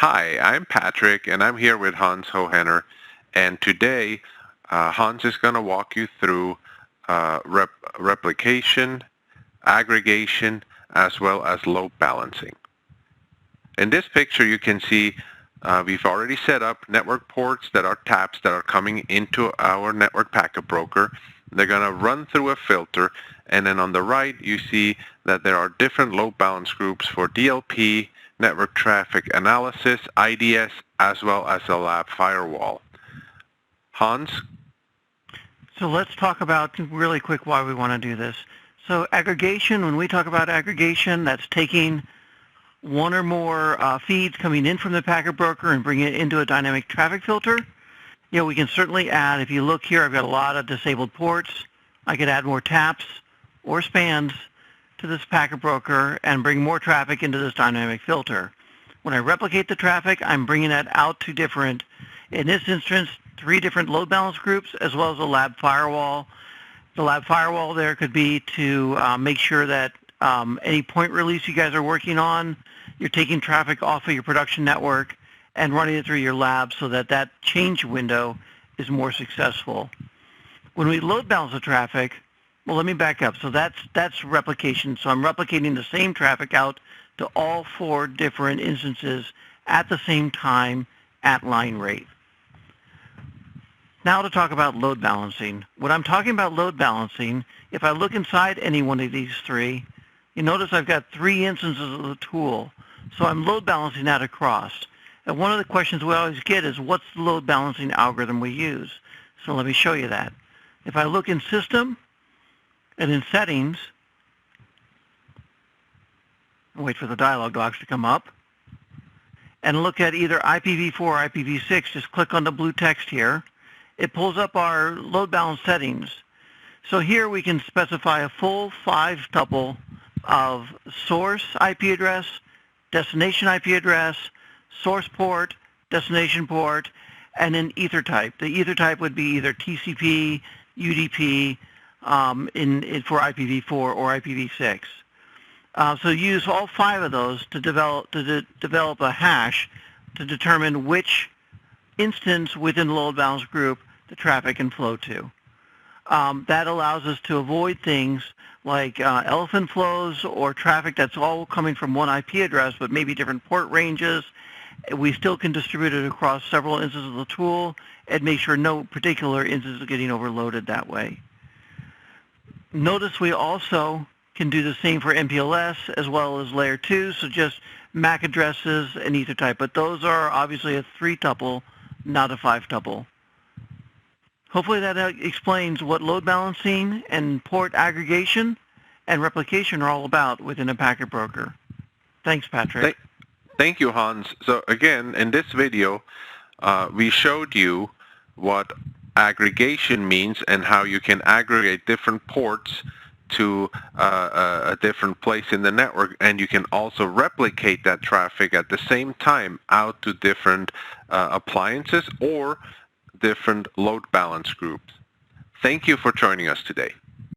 Hi, I'm Patrick, and I'm here with Hans Hohenner. And today, Hans is going to walk you through replication, aggregation, as well as load balancing. In this picture, you can see we've already set up network ports that are taps that are coming into our network packet broker. They're going to run through a filter, and then on the right, you see that there are different load balance groups for DLP, network traffic analysis, IDS, as well as a lab firewall. Hans? So let's talk about really quick why we want to do this. So aggregation, when we talk about aggregation, that's taking one or more feeds coming in from the packet broker and bringing it into a dynamic traffic filter. You know, we can certainly add, if you look here, I've got a lot of disabled ports. I could add more taps or spans to this packet broker and bring more traffic into this dynamic filter. When I replicate the traffic, I'm bringing that out to different, in this instance, 3 different load balance groups, as well as a lab firewall. The lab firewall there could be to make sure that any point release you guys are working on, you're taking traffic off of your production network and running it through your lab so that that change window is more successful. When we load balance the traffic, well, let me back up. So that's replication. So I'm replicating the same traffic out to all 4 different instances at the same time at line rate. Now to talk about load balancing. When I'm talking about load balancing, if I look inside any one of these 3, you notice I've got 3 instances of the tool. So I'm load balancing that across. And one of the questions we always get is, what's the load balancing algorithm we use? So let me show you that. If I look in System and in Settings, and wait for the dialog box to come up, and look at either IPv4 or IPv6, just click on the blue text here. It pulls up our load balance settings. So here we can specify a full 5-tuple of source IP address, destination IP address, source port, destination port, and then ether type. The ether type would be either TCP, UDP for IPv4 or IPv6. So use all 5 of those to develop a hash to determine which instance within the load balance group the traffic can flow to. That allows us to avoid things like elephant flows or traffic that's all coming from one IP address but maybe different port ranges. We still can distribute it across several instances of the tool and make sure no particular instance is getting overloaded that way. Notice we also can do the same for MPLS as well as layer 2, so just MAC addresses and ether type, but those are obviously a 3-tuple, not a 5-tuple. Hopefully that explains what load balancing and port aggregation and replication are all about within a packet broker. Thanks, Patrick. Thank you, Hans. So again, in this video, we showed you what aggregation means and how you can aggregate different ports to a different place in the network, and you can also replicate that traffic at the same time out to different appliances or different load balance groups. Thank you for joining us today.